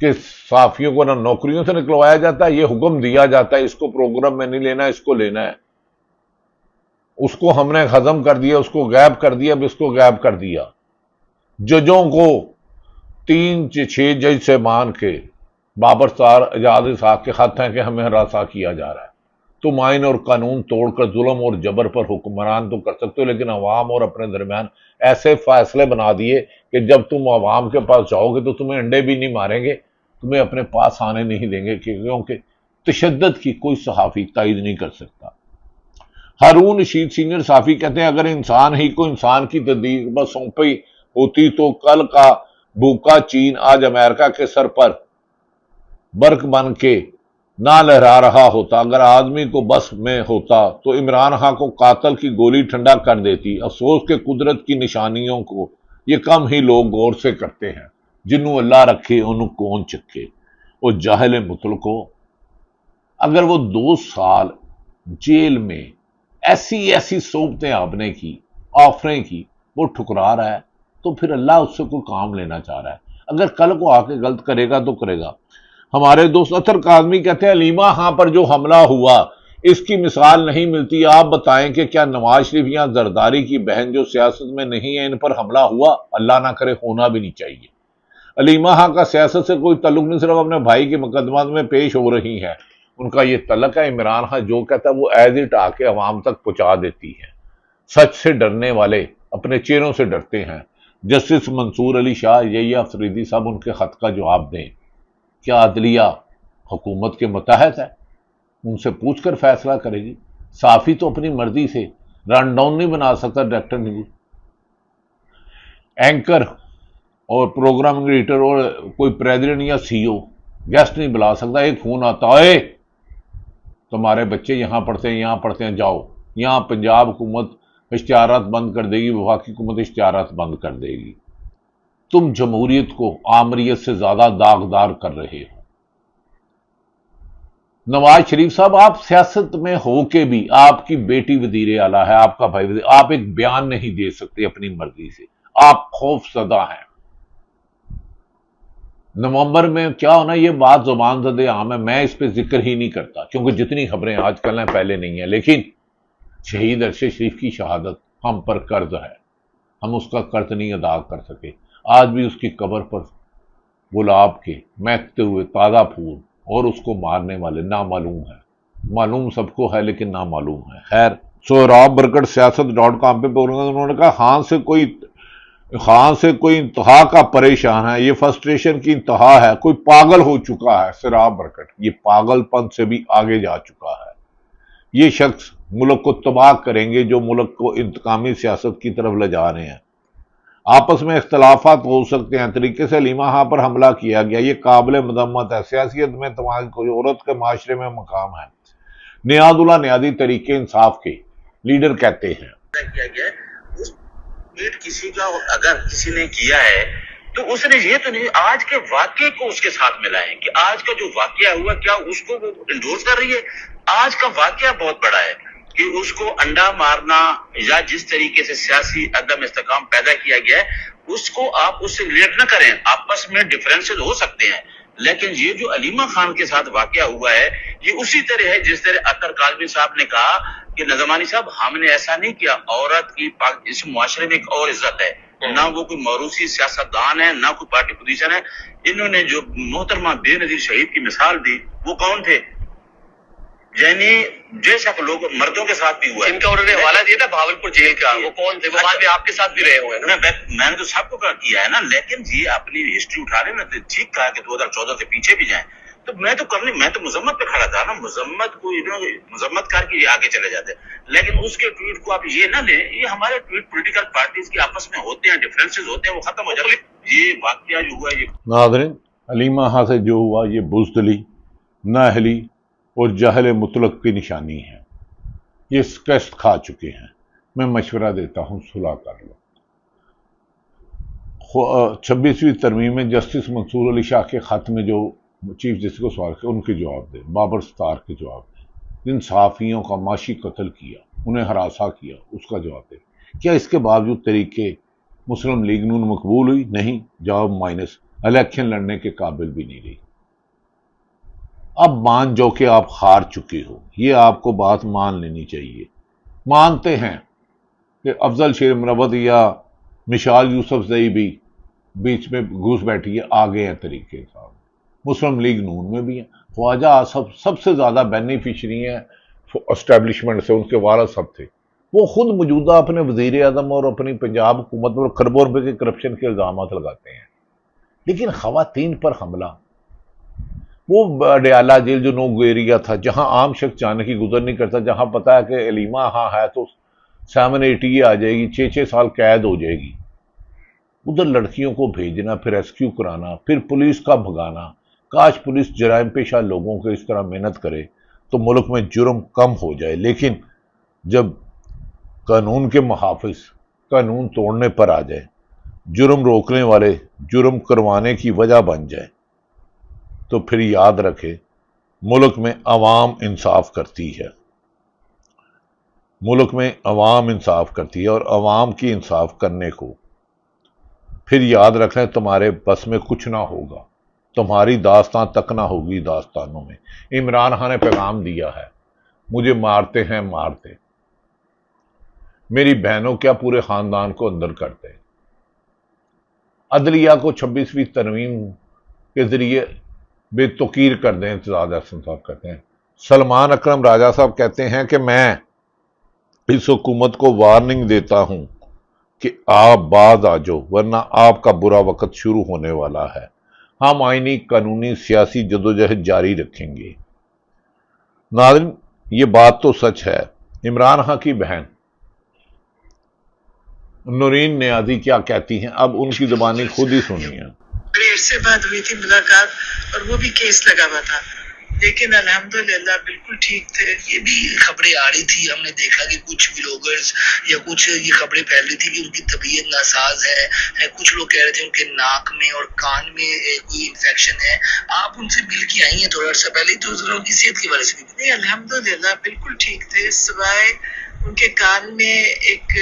کہ صحافیوں کو نہ نوکریوں سے نکلوایا جاتا ہے، یہ حکم دیا جاتا ہے اس کو پروگرام میں نہیں لینا، اس کو لینا ہے، اس کو ہم نے ختم کر دیا، اس کو غائب کر دیا، اب اس کو غائب کر دیا۔ ججوں کو 3 6 جج سے مان کے بابر سار اعجاز اسحاق کے خط ہیں کہ ہمیں ہراساں کیا جا رہا ہے۔ تم آئین اور قانون توڑ کر ظلم اور جبر پر حکمران تو کر سکتے ہو، لیکن عوام اور اپنے درمیان ایسے فیصلے بنا دیے کہ جب تم عوام کے پاس جاؤ گے تو تمہیں انڈے بھی نہیں ماریں گے، تمہیں اپنے پاس آنے نہیں دیں گے، کیونکہ تشدد کی کوئی صحافی تائید نہیں کر سکتا۔ ہارون رشید سینئر صحافی کہتے ہیں اگر انسان ہی کو انسان کی تدبیر بس سونپی ہوتی تو کل کا بھوکا چین آج امریکہ کے سر پر برق بن کے نہ لہرا رہا ہوتا۔ اگر آدمی کو بس میں ہوتا تو عمران خان کو قاتل کی گولی ٹھنڈا کر دیتی۔ افسوس کہ قدرت کی نشانیوں کو یہ کم ہی لوگ غور سے کرتے ہیں۔ جنوں اللہ رکھے انہوں کون چکے، وہ جاہل مطلق کو اگر وہ 2 سال جیل میں ایسی صحبتیں آپ نے کی، آفریں کی، وہ ٹھکرا رہا ہے تو پھر اللہ اس سے کوئی کام لینا چاہ رہا ہے۔ اگر کل کو آ کے غلط کرے گا تو کرے گا۔ ہمارے دوست اطہر کاظمی کہتے ہیں علیمہ خان پر جو حملہ ہوا اس کی مثال نہیں ملتی، آپ بتائیں کہ کیا نواز شریف یا زرداری کی بہن جو سیاست میں نہیں ہے ان پر حملہ ہوا؟ اللہ نہ کرے، ہونا بھی نہیں چاہیے۔ علیمہ خان کا سیاست سے کوئی تعلق نہیں، صرف اپنے بھائی کے مقدمات میں پیش ہو رہی ہیں، ان کا یہ تعلق ہے۔ عمران خان جو کہتا ہے وہ ایز اٹ آ کے عوام تک پہنچا دیتی ہے۔ سچ سے ڈرنے والے اپنے چہروں سے ڈرتے ہیں۔ جسٹس منصور علی شاہ یحییٰ افریدی صاحب ان کے خط کا جواب دیں۔ کیا عدلیہ حکومت کے متحد ہے؟ ان سے پوچھ کر فیصلہ کرے گی۔ صحافی تو اپنی مرضی سے رن ڈاؤن نہیں بنا سکتا، ڈائریکٹر نہیں، اینکر اور پروگرام ایڈیٹر اور کوئی پریزیڈنٹ یا سی او گیسٹ نہیں بلا سکتا۔ ایک فون آتا ہے تمہارے بچے یہاں پڑھتے ہیں، یہاں پڑھتے ہیں، جاؤ۔ یہاں پنجاب حکومت اشتہارات بند کر دے گی، وفاقی حکومت اشتہارات بند کر دے گی۔ تم جمہوریت کو آمریت سے زیادہ داغدار کر رہے ہو۔ نواز شریف صاحب آپ سیاست میں ہو کے بھی آپ کی بیٹی وزیر اعلیٰ ہے، آپ کا بھائی وزیر، آپ ایک بیان نہیں دے سکتے اپنی مرضی سے، آپ خوف زدہ ہیں۔ نومبر میں کیا ہونا یہ بات زبان زدہ عام ہے، میں اس پہ ذکر ہی نہیں کرتا کیونکہ جتنی خبریں آج کل ہیں پہلے نہیں ہیں، لیکن شہید ارشد شریف کی شہادت ہم پر قرض ہے، ہم اس کا قرض نہیں ادا کر سکے۔ آج بھی اس کی قبر پر گلاب کے مہکتے ہوئے تازہ پھول اور اس کو مارنے والے نامعلوم ہیں، معلوم سب کو ہے لیکن نامعلوم ہے۔ خیر، سہراب برکت سیاست.com پہ بول رہے ہیں، انہوں نے کہا خان سے کوئی انتہا کا پریشان ہے، یہ فرسٹریشن کی انتہا ہے، کوئی پاگل ہو چکا ہے۔ سہراب برکت یہ پاگل پن سے بھی آگے جا چکا ہے۔ یہ شخص ملک کو تباہ کریں گے جو ملک کو انتقامی سیاست کی طرف لے جا رہے ہیں۔ آپس میں اختلافات ہو سکتے ہیں، طریقے سے علیمہ خان پر حملہ کیا گیا، یہ قابل مذمت ہے۔ سیاست میں تمام کوئی عورت کے معاشرے میں مقام ہے۔ نیاز اللہ نیازی تحریک انصاف کے لیڈر کہتے ہیں کیا گیا اس کسی کا اگر کسی نے کیا ہے تو اس نے یہ تو نہیں آج کے واقعے کو اس کے ساتھ ملائیں کہ آج کا جو واقعہ ہوا کیا اس کو وہ انڈورس کر رہی ہے۔ آج کا واقعہ بہت بڑا ہے کہ اس کو انڈا مارنا یا جس طریقے سے سیاسی عدم استحکام پیدا کیا گیا ہے اس کو آپ اس سے ریلیٹ نہ کریں۔ آپس میں ڈفرینسز ہو سکتے ہیں لیکن یہ جو علیمہ خان کے ساتھ واقعہ ہوا ہے یہ اسی طرح ہے جس طرح اطہر کاظمی صاحب نے کہا کہ نظمانی صاحب ہم نے ایسا نہیں کیا۔ عورت کی اس معاشرے میں ایک اور عزت ہے، نہ وہ کوئی موروثی سیاستدان ہے نہ کوئی پارٹی پوزیشن ہے۔ انہوں نے جو محترمہ بے نظیر شہید کی مثال دی وہ کون تھے؟ یعنی جیسا لوگ مردوں کے ساتھ بھی ہوا ہے، ان کا انہوں نے حوالہ دیا تھا بھاولپور جیل کا، وہ کون تھے؟ وہ بعد میں آپ کے ساتھ بھی رہے ہوئے ہیں۔ میں نے تو سب کو کیا ہے نا، لیکن یہ اپنی ہسٹری اٹھا رہے نا، ٹھیک کہا کہ 2014 سے پیچھے بھی جائیں تو میں تو مذمت پہ کھڑا تھا نا، مذمت کو مذمت کر کے آگے چلے جاتے ہیں، لیکن اس کے ٹویٹ کو آپ یہ نہ لیں، یہ ہمارے ٹویٹ پولیٹیکل پارٹیز کے آپس میں ہوتے ہیں، ڈفرینسز ہوتے ہیں، وہ ختم ہو جاتے ہیں۔ یہ واقعہ جو ہوا یہ ناظرین، علیمہ خان سے جو ہوا یہ بزدلی، نااہلی اور جہل مطلق کی نشانی ہے۔ یہ شکست کھا چکے ہیں۔ میں مشورہ دیتا ہوں صلح کر لو۔ 26ویں ترمیم میں جسٹس منصور علی شاہ کے خط میں جو چیف جسٹس کو سوال کیا ان کے جواب دیں، بابر ستار کے جواب دیں، جن صحافیوں کا معاشی قتل کیا، انہیں ہراساں کیا، اس کا جواب دیں۔ کیا اس کے باوجود طریقے مسلم لیگ نون مقبول ہوئی؟ نہیں، جواب مائنس۔ الیکشن لڑنے کے قابل بھی نہیں رہی۔ اب مان جو کہ آپ ہار چکے ہو، یہ آپ کو بات مان لینی چاہیے۔ مانتے ہیں کہ افضل شیر مروت یا مشال یوسف زئی بھی بیچ میں گھس بیٹھی ہے، آگے ہیں طریقے صاحب، مسلم لیگ نون میں بھی ہیں، خواجہ آصف سب سے زیادہ بینیفیشری ہیں اسٹیبلشمنٹ سے، ان کے والد صاحب تھے، وہ خود موجودہ اپنے وزیر اعظم اور اپنی پنجاب حکومت پر کھربوں روپے کے کرپشن کے الزامات لگاتے ہیں۔ لیکن خواتین پر حملہ، وہ ڈیالہ جیل جو نو گو ایریا تھا، جہاں عام شخص جانے کی گزر نہیں کرتا، جہاں پتا ہے کہ علیمہ ہاں ہے تو 780 آ جائے گی، 6 سال قید ہو جائے گی، ادھر لڑکیوں کو بھیجنا، پھر ریسکیو کرانا، پھر پولیس کا بھگانا۔ کاش پولیس جرائم پیشہ لوگوں کو اس طرح محنت کرے تو ملک میں جرم کم ہو جائے، لیکن جب قانون کے محافظ قانون توڑنے پر آ جائے، جرم روکنے والے جرم کروانے کی وجہ بن جائے، تو پھر یاد رکھے ملک میں عوام انصاف کرتی ہے، ملک میں عوام انصاف کرتی ہے، اور عوام کی انصاف کرنے کو پھر یاد رکھیں تمہارے بس میں کچھ نہ ہوگا، تمہاری داستان تک نہ ہوگی داستانوں میں۔ عمران خان نے پیغام دیا ہے، مجھے مارتے ہیں مارتے، میری بہنوں کیا پورے خاندان کو اندر کرتے، عدلیہ کو 26ویں ترمیم کے ذریعے بے توقیر کر دیں، اعتزاز احسن صاحب کہتے ہیں۔ سلمان اکرم راجہ صاحب کہتے ہیں کہ میں اس حکومت کو وارننگ دیتا ہوں کہ آپ باز آ جاؤ، ورنہ آپ کا برا وقت شروع ہونے والا ہے۔ ہم آئینی قانونی سیاسی جدوجہد جاری رکھیں گے۔ ناظرین، یہ بات تو سچ ہے۔ عمران خان کی بہن نورین نیازی کیا کہتی ہیں، اب ان کی زبانی خود ہی سنیے۔ بڑے عرصے بعد ہوئی تھی ملاقات، اور وہ بھی کیس لگا ہوا تھا، لیکن الحمدللہ بالکل ٹھیک تھے۔ یہ بھی خبریں آ رہی تھی، ہم نے دیکھا کہ کچھ ولاگرز یا کچھ یہ خبریں پھیل رہی تھی کہ ان کی طبیعت ناساز ہے، کچھ لوگ کہہ رہے تھے ان کے ناک میں اور کان میں کوئی انفیکشن ہے۔ آپ ان سے مل کے آئی ہیں تھوڑا عرصہ پہلے، تو ذرا ان کی صحت کے بارے سے بھی نہیں، الحمدللہ بالکل ٹھیک تھے، سوائے ان کے کان میں ایک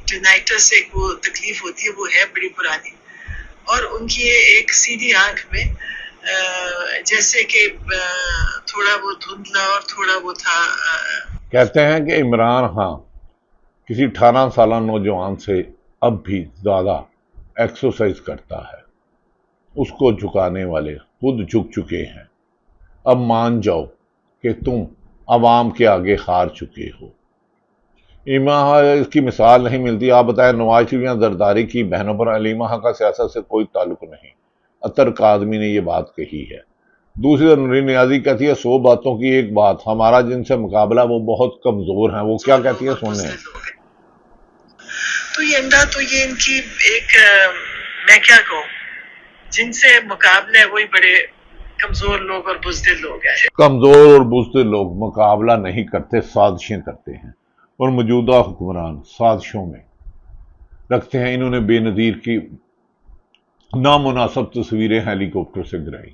ٹینائٹس ایک وہ تکلیف ہوتی ہے، وہ ہے بڑی پرانی، اور ان کی ایک سیدھی آنکھ میں جیسے کہ تھوڑا وہ دھندلا اور تھوڑا وہ تھا۔ کہتے ہیں کہ عمران خان کسی 18 سالہ نوجوان سے اب بھی زیادہ ایکسرسائز کرتا ہے، اس کو جھکانے والے خود جھک چکے ہیں۔ اب مان جاؤ کہ تم عوام کے آگے ہار چکے ہو۔ اس کی مثال نہیں ملتی۔ آپ بتائیں، نواز شریف یا زرداری کی بہنوں پر علیمہ کا سیاست سے کوئی تعلق نہیں۔ اطہر کاظمی نے یہ بات کہی ہے۔ دوسری طرف نورین نیازی کہتی ہے 100 باتوں کی ایک بات، ہمارا جن سے مقابلہ وہ بہت کمزور ہیں۔ وہ کیا کہتی ہے سنیں۔ تو یہ اندھا تو یہ ان کی ایک میں کیا کہوں، جن سے مقابلہ ہے وہی بڑے کمزور لوگ اور بزدل لوگ ہیں۔ کمزور اور بزدل لوگ مقابلہ نہیں کرتے، سازشیں کرتے ہیں، اور موجودہ حکمران سازشوں میں رکھتے ہیں۔ انہوں نے بے نظیر کی نامناسب تصویریں ہیلی کاپٹر سے گرائی،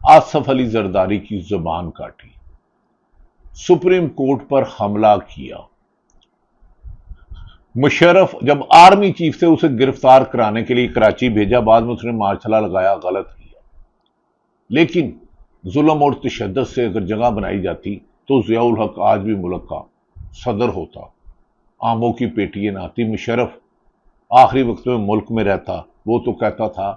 آصف علی زرداری کی زبان کاٹی، سپریم کورٹ پر حملہ کیا۔ مشرف جب آرمی چیف سے اسے گرفتار کرانے کے لیے کراچی بھیجا، بعد میں اس نے مارشلہ لگایا، غلط کیا۔ لیکن ظلم اور تشدد سے اگر جگہ بنائی جاتی تو ضیاء الحق آج بھی ملک کا صدر ہوتا، آموں کی پیٹی نہ آتی۔ مشرف آخری وقت میں ملک میں رہتا، وہ تو کہتا تھا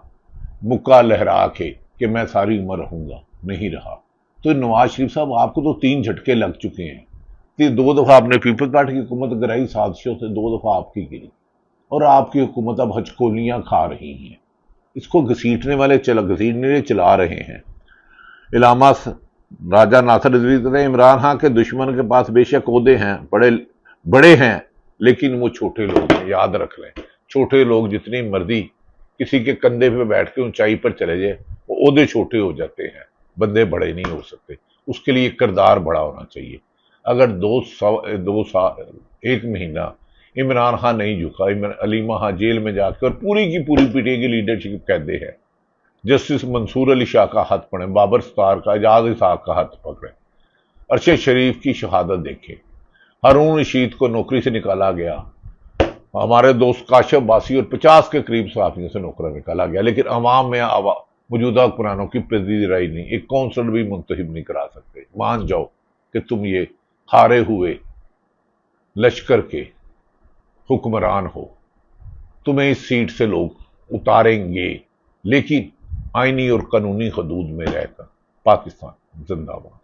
مکہ لہرا کے کہ میں ساری عمر رہوں گا، نہیں رہا۔ تو نواز شریف صاحب آپ کو تو 3 جھٹکے لگ چکے ہیں۔ 2 دفعہ آپ نے پیپلز پارٹی کی حکومت گرائی سازشوں سے، 2 دفعہ آپ کی گری، اور آپ کی حکومت اب ہچکولیاں کھا رہی ہیں۔ اس کو گھسیٹنے والے چلا رہے ہیں۔ علامہ راجہ ناصر رضوی کہتے ہیں عمران خان کے دشمن کے پاس بے شک عہدے ہیں، بڑے ہیں، لیکن وہ چھوٹے لوگ ہیں۔ یاد رکھ لیں، چھوٹے لوگ جتنی مرضی کسی کے کندھے پہ بیٹھ کے اونچائی پر چلے جائے، وہ عہدے چھوٹے ہو جاتے ہیں، بندے بڑے نہیں ہو سکتے۔ اس کے لیے کردار بڑا ہونا چاہیے۔ اگر 1 مہینہ عمران خان نہیں جھکا، علیمہ خان جیل میں جا کر پوری کی پوری پی ٹی آئی کی لیڈرشپ قیدی ہے، جسٹس منصور علی شاہ کا ہاتھ پڑھیں، بابر ستار کا، اعجاز اسحاق کا ہاتھ پکڑیں، ارشد شریف کی شہادت دیکھیں، ہارون رشید کو نوکری سے نکالا گیا، ہمارے دوست کاشف باسی اور 50 کے قریب صحافیوں سے نوکرا نکالا گیا، لیکن عوام میں موجودہ حکمرانوں کی پذیرائی نہیں، ایک کونسل بھی منتخب نہیں کرا سکتے۔ مان جاؤ کہ تم یہ ہارے ہوئے لشکر کے حکمران ہو، تمہیں اس سیٹ سے لوگ اتاریں گے، لیکن آئینی اور قانونی حدود میں رہ کر۔ پاکستان زندہ باد۔